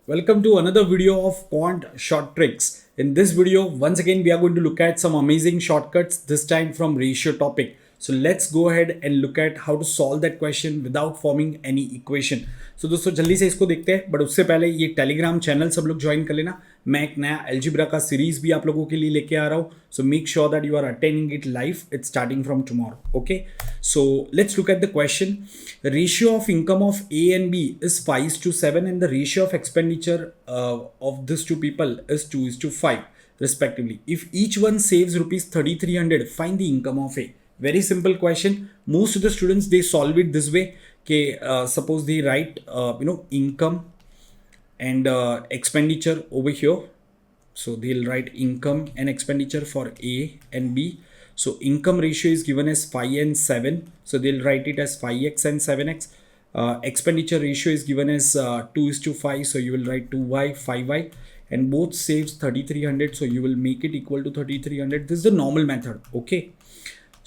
Welcome to another video of Quant Short Tricks. In this video, once again, we are going to look at some amazing shortcuts, this time from ratio topic. So let's go ahead and look at how to solve that question without forming any equation. So दोस्तों जल्दी से इसको देखते हैं, but उससे पहले ये Telegram channel सब लोग ज्वाइन कर लेना. मैं एक नया एल्जिब्रा का सीरीज भी आप लोगों के लिए लेके आ रहा हूँ. So make sure that you are attending it live. It's starting from tomorrow. Okay, so let's look at the question. The ratio of income of A and B is 5:7 and the ratio of expenditure of these two people is 2:5 respectively. If each one saves rupees 3,300, find the income of A. Very simple question. Most of the students, they solve it this way. Okay, suppose they write income and expenditure over here. So they'll write income and expenditure for A and B. So income ratio is given as 5 and 7. So they'll write it as 5x and 7x. Expenditure ratio is given as 2:5. So you will write 2y, 5y. And both saves 3,300. So you will make it equal to 3,300. This is the normal method. Okay.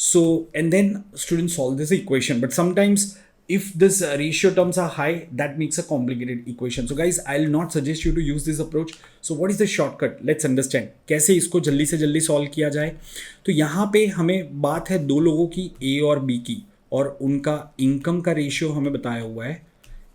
So, and then students solve this equation. But sometimes if this ratio terms are high, that makes a complicated equation. So guys, I'll not suggest you to use this approach. So what is the shortcut? Let's understand कैसे इसको जल्दी से जल्दी solve किया जाए. तो यहाँ पे हमें बात है दो लोगों की, A और B की, और उनका इनकम का रेशियो हमें बताया हुआ है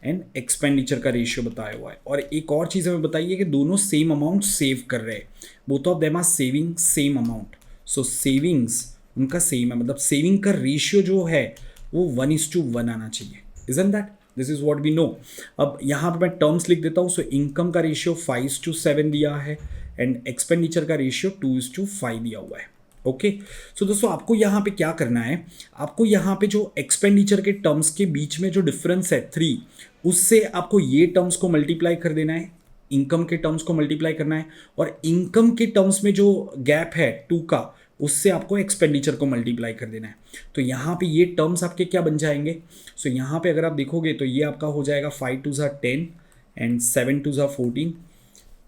एंड एक्सपेंडिचर का रेशियो बताया हुआ है. और एक और चीज़ हमें बताइए कि दोनों सेम अमाउंट सेव कर रहे हैं. Both of them are saving same amount. So savings उनका सेम है, मतलब सेविंग का रेशियो जो है वो 1:1 आना चाहिए. Isn't that? This is what we know. अब यहाँ पे मैं टर्म्स लिख देता हूँ. सो इनकम का रेशियो 5:7 दिया है एंड एक्सपेंडिचर का रेशियो 2:5 दिया हुआ है. ओके, सो दोस्तों आपको यहाँ पे क्या करना है, आपको यहाँ पे जो एक्सपेंडिचर के टर्म्स के बीच में जो डिफरेंस है 3, उससे आपको ये टर्म्स को मल्टीप्लाई कर देना है, इनकम के टर्म्स को मल्टीप्लाई करना है, और इनकम के टर्म्स में जो गैप है 2 का, उससे आपको एक्सपेंडिचर को मल्टीप्लाई कर देना है. तो यहाँ पे ये टर्म्स आपके क्या बन जाएंगे. सो यहाँ पे अगर आप देखोगे तो ये आपका हो जाएगा 5 2 10 एंड 7 2 14.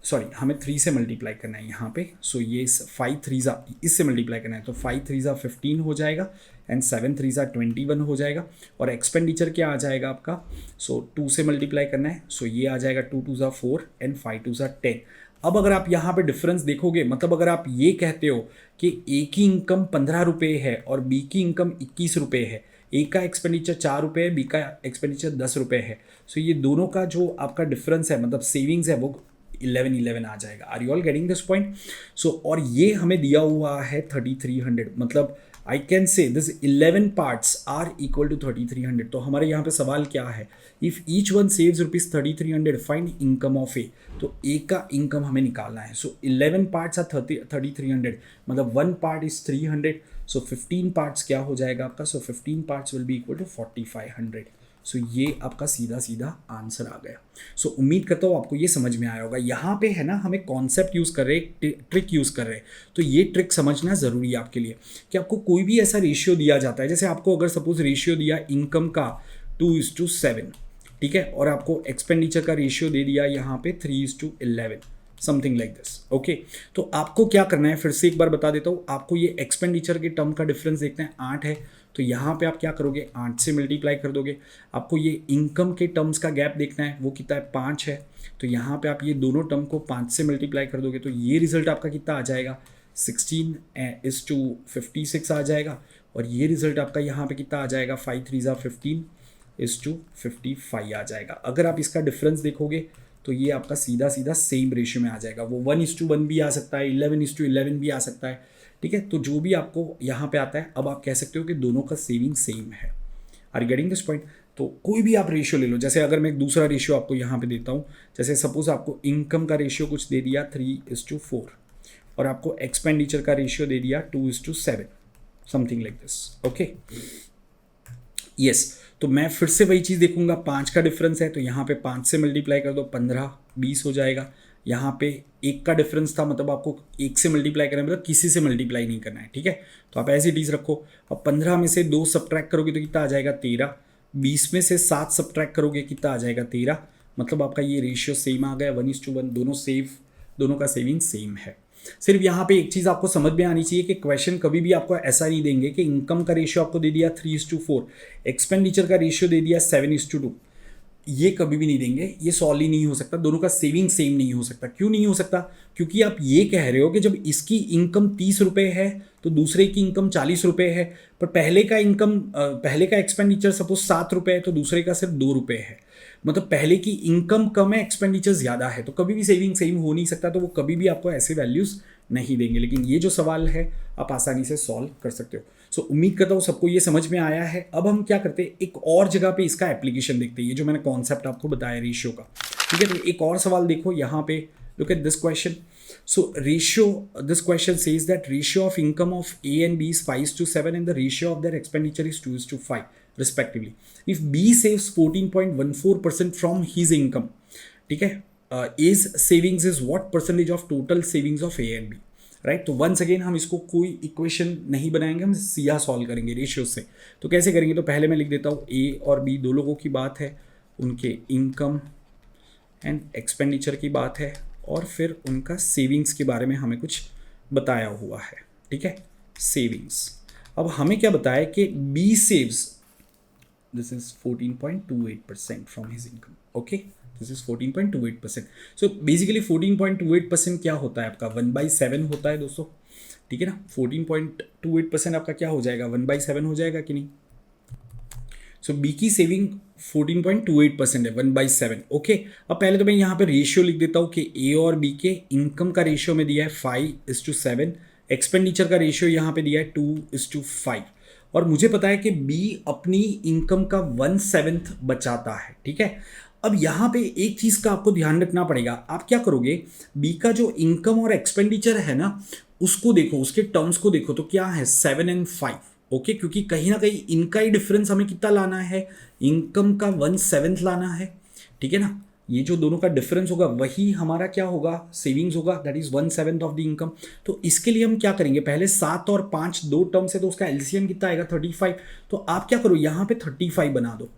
सॉरी, हमें 3 से मल्टीप्लाई करना है यहाँ पे. सो ये 5 3 इससे मल्टीप्लाई करना है. तो 5 3 15 हो जाएगा एंड 7 3 21 हो जाएगा. और एक्सपेंडिचर क्या आ जाएगा आपका. सो 2 से मल्टीप्लाई करना है. सो ये आ जाएगा 2 2 4 एंड 5 2 10. अब अगर आप यहाँ पे डिफरेंस देखोगे, मतलब अगर आप ये कहते हो कि ए की इनकम 15 रुपये है और बी की इनकम 21 रुपये है, ए का एक्सपेंडिचर 4 रुपये है, बी का एक्सपेंडिचर 10 रुपये है, सो ये दोनों का जो आपका डिफरेंस है, मतलब सेविंग्स है, वो 11 आ जाएगा. Are you all getting this point. So और ये हमें दिया हुआ है 3,300. मतलब I can say this 11 parts are equal to 3,300. तो हमारे यहाँ पे सवाल क्या है, if each one saves rupees 3,300, find income of A. तो ए का इनकम हमें निकालना है. सो 11 पार्ट्स आर 3,300, मतलब 1 पार्ट इज 300. सो 15 पार्ट्स क्या हो जाएगा आपका. So 15 parts will be equal to 4,500. So ये आपका सीधा सीधा आंसर आ गया. सो उम्मीद करता हूँ आपको ये समझ में आया होगा. यहाँ पे है ना, हमें कॉन्सेप्ट यूज़ कर रहे हैं, ट्रिक यूज़ कर रहे हैं. तो ये ट्रिक समझना ज़रूरी है आपके लिए कि आपको कोई भी ऐसा रेशियो दिया जाता है, जैसे आपको अगर सपोज रेशियो दिया इनकम का 2:7, ठीक है, और आपको एक्सपेंडिचर का रेशियो दे दिया यहाँ पे 3:11, समथिंग लाइक दिस. ओके, तो आपको क्या करना है, फिर से एक बार बता देता हूँ. आपको ये एक्सपेंडिचर के टर्म का डिफरेंस देखना है, 8 है. तो यहाँ पे आप क्या करोगे, 8 से मल्टीप्लाई कर दोगे. आपको ये इनकम के टर्म्स का गैप देखना है, वो कितना है, 5 है. तो यहाँ पे आप ये दोनों टर्म को 5 से मल्टीप्लाई कर दोगे. तो ये रिजल्ट आपका कितना आ जाएगा, 16:56 आ जाएगा. और ये रिजल्ट आपका यहाँ पे कितना आ जाएगा, 5 3 15:55 आ जाएगा. अगर आप इसका डिफरेंस देखोगे तो ये आपका सीधा सीधा सेम रेशियो में आ जाएगा. वो 1:1 भी आ सकता है, 11:11 भी आ सकता है, ठीक है. तो जो भी आपको यहाँ पे आता है, अब आप कह सकते हो कि दोनों का सेविंग सेम है. Are getting this point. तो कोई भी आप रेशियो ले लो. जैसे अगर मैं एक दूसरा रेशियो आपको यहाँ पे देता हूँ, जैसे सपोज आपको इनकम का रेशियो कुछ दे दिया 3:4 और आपको एक्सपेंडिचर का रेशियो दे दिया 2:7, something like this. Okay, yes. तो मैं फिर से वही चीज़ देखूंगा, 5 का डिफरेंस है, तो यहाँ पे 5 से मल्टीप्लाई कर दो, 15 20 हो जाएगा. यहाँ पे 1 का डिफरेंस था, मतलब आपको 1 से मल्टीप्लाई करना है, मतलब किसी से मल्टीप्लाई नहीं करना है, ठीक है. तो आप ऐसी चीज़ रखो. अब 15 में से 2 सब्ट्रैक्ट करोगे तो कितना आ जाएगा, 13. 20 में से 7 सब्ट्रैक्ट करोगे कितना आ जाएगा, 13. मतलब आपका ये रेशियो सेम आ गया, 1:1. दोनों का सेविंग सेम है. सिर्फ यहाँ पे एक चीज़ आपको समझ में आनी चाहिए कि क्वेश्चन कभी भी आपको ऐसा नहीं देंगे कि इनकम का रेशियो आपको दे दिया 3:4, एक्सपेंडिचर का रेशियो दे दिया 7:2. ये कभी भी नहीं देंगे, ये सॉल्व ही नहीं हो सकता, दोनों का सेविंग सेम नहीं हो सकता। क्यों नहीं हो सकता? क्योंकि आप ये कह रहे हो कि जब इसकी इनकम 30 रुपये है तो दूसरे की इनकम 40 रुपये है, पर पहले का एक्सपेंडिचर सपोज 7 रुपये है तो दूसरे का सिर्फ 2 रुपये है, मतलब पहले की इनकम कम है, एक्सपेंडिचर ज़्यादा है, तो कभी भी सेविंग सेम हो नहीं सकता, तो वो कभी भी आपको ऐसे वैल्यूज़ नहीं देंगे। लेकिन ये जो सवाल है आप आसानी से सॉल्व कर सकते हो। सो उम्मीद करता हूँ सबको ये समझ में आया है। अब हम क्या करते हैं, एक और जगह पे इसका एप्लीकेशन देखते हैं, ये जो मैंने कॉन्सेप्ट आपको बताया रेशियो का, ठीक है। तो एक और सवाल देखो यहाँ पे, look at this question. So this question says that ratio of income of A and B is 5:7 and the ratio of their expenditure is 2:5 respectively. If B saves 14.14% from his income, ठीक है, A's savings is what percentage of total savings of A and B, right. तो once again हम इसको कोई equation नहीं बनाएंगे, हम सीधा सॉल्व करेंगे रेशियो से। तो कैसे करेंगे, तो पहले मैं लिख देता हूँ A और B दो लोगों की बात है, उनके इनकम एंड एक्सपेंडिचर की बात है, और फिर उनका सेविंग्स के बारे में हमें कुछ बताया हुआ है, ठीक है, सेविंग्स। अब हमें क्या बताया कि B saves, this is 14.28% from his income, okay, this is 14.28%। So basically 14.28% क्या होता है आपका, 1/7 होता है दोस्तों, ठीक है ना। 14.28% आपका क्या हो जाएगा, 1/7 हो जाएगा कि नहीं। सो बी की सेविंग 14.28% है, 1/7, ओके। अब पहले तो मैं यहाँ पे रेशियो लिख देता हूँ कि ए और बी के इनकम का रेशियो में दिया है 5:7, एक्सपेंडिचर का रेशियो यहाँ पे दिया है 2:5, और मुझे पता है कि बी अपनी इनकम का 1/7 बचाता है, ठीक है। अब यहाँ पे एक चीज़ का आपको ध्यान रखना पड़ेगा, आप क्या करोगे, बी का जो इनकम और एक्सपेंडिचर है ना उसको देखो, उसके टर्म्स को देखो, तो क्या है 7 और 5, ओके, क्योंकि कहीं ना कहीं इनका ही डिफरेंस हमें कितना लाना है, इनकम का 1/7 लाना है, ठीक है ना। ये जो दोनों का डिफरेंस होगा वही हमारा क्या होगा, सेविंग्स होगा, that is 1/7 of the income. तो इसके लिए हम क्या करेंगे, पहले 7 और 5 दो टर्म से, तो उसका एलसीएम कितना आएगा 35। तो आप क्या करो, यहाँ पे 35 बना दो,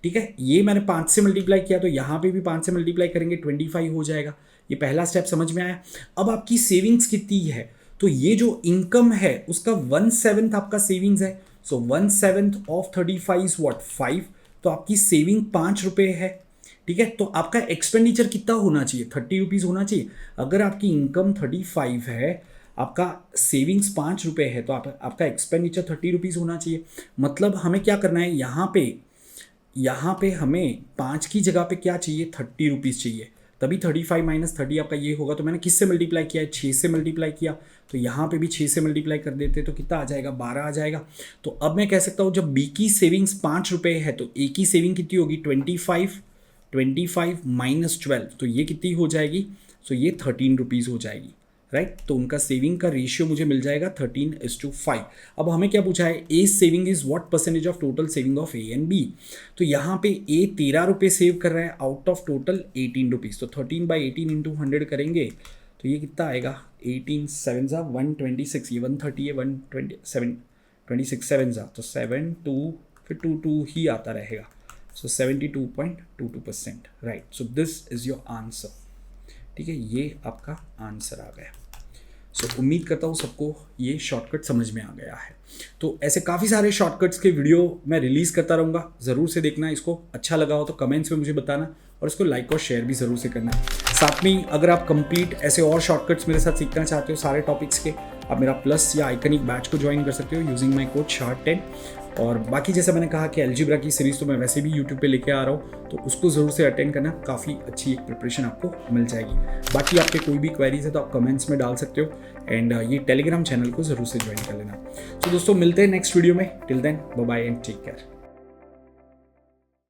ठीक है। ये मैंने 5 से मल्टीप्लाई किया, तो यहाँ पे भी 5 से मल्टीप्लाई करेंगे, 25 हो जाएगा। ये पहला स्टेप समझ में आया। अब आपकी सेविंग्स कितनी है, तो ये जो इनकम है उसका 1/7 आपका सेविंग्स है। सो 1/7 ऑफ 35 इज व्हाट, 5। तो आपकी सेविंग 5 रुपये है, ठीक है। तो आपका एक्सपेंडिचर कितना होना चाहिए, 30 रुपीज़ होना चाहिए। अगर आपकी इनकम 35 है, आपका सेविंग्स 5 रुपये है, तो आपका एक्सपेंडिचर 30 रुपीज़ होना चाहिए। मतलब हमें क्या करना है, यहाँ पे हमें 5 की जगह पे क्या चाहिए, 30 रुपीज़ चाहिए, तभी 35 - 30 आपका ये होगा। तो मैंने किससे मल्टीप्लाई किया है, 6 से मल्टीप्लाई किया, तो यहाँ पे भी 6 से मल्टीप्लाई कर देते तो कितना आ जाएगा, 12 आ जाएगा। तो अब मैं कह सकता हूँ जब बी की सेविंग्स 5 रुपये है तो ए की सेविंग कितनी होगी, 25 - 12, तो ये कितनी हो जाएगी, तो ये 13 रुपीज़ हो जाएगी, राइट। तो उनका सेविंग का रेशियो मुझे मिल जाएगा 13:5। अब हमें क्या पूछा है, A saving is what percentage of total saving of A and B. तो यहाँ पे ए 13 रुपये सेव कर रहा है आउट ऑफ टोटल 18 रुपीज़। तो 13/18 × 100 करेंगे तो ये कितना आएगा, 18 7 ज़ा 126, ये 130 है, 127 26 7 ज़ा, तो 7 2 फिर 2 ही आता रहेगा। सो 72.22%, right. So this is your answer, ठीक है, ये आपका आंसर आ गया। सो उम्मीद करता हूँ सबको ये शॉर्टकट समझ में आ गया है। तो ऐसे काफ़ी सारे शॉर्टकट्स के वीडियो मैं रिलीज़ करता रहूँगा, ज़रूर से देखना। इसको अच्छा लगा हो तो कमेंट्स में मुझे बताना, और इसको लाइक और शेयर भी ज़रूर से करना। साथ में अगर आप कंप्लीट ऐसे और शॉर्टकट्स मेरे साथ सीखना चाहते हो सारे टॉपिक्स के, आप मेरा प्लस या आइकनिक बैच को ज्वाइन कर सकते हो यूजिंग माई कोड SHART10। और बाकी जैसे मैंने कहा कि अलजेब्रा की सीरीज़ तो मैं वैसे भी यूट्यूब पे लेके आ रहा हूँ, तो उसको ज़रूर से अटेंड करना, काफ़ी अच्छी एक प्रिपरेशन आपको मिल जाएगी। बाकी आपके कोई भी क्वेरीज है तो आप कमेंट्स में डाल सकते हो, एंड ये टेलीग्राम चैनल को ज़रूर से ज्वाइन कर लेना। तो दोस्तों मिलते हैं नेक्स्ट वीडियो में, till then bye bye and take care.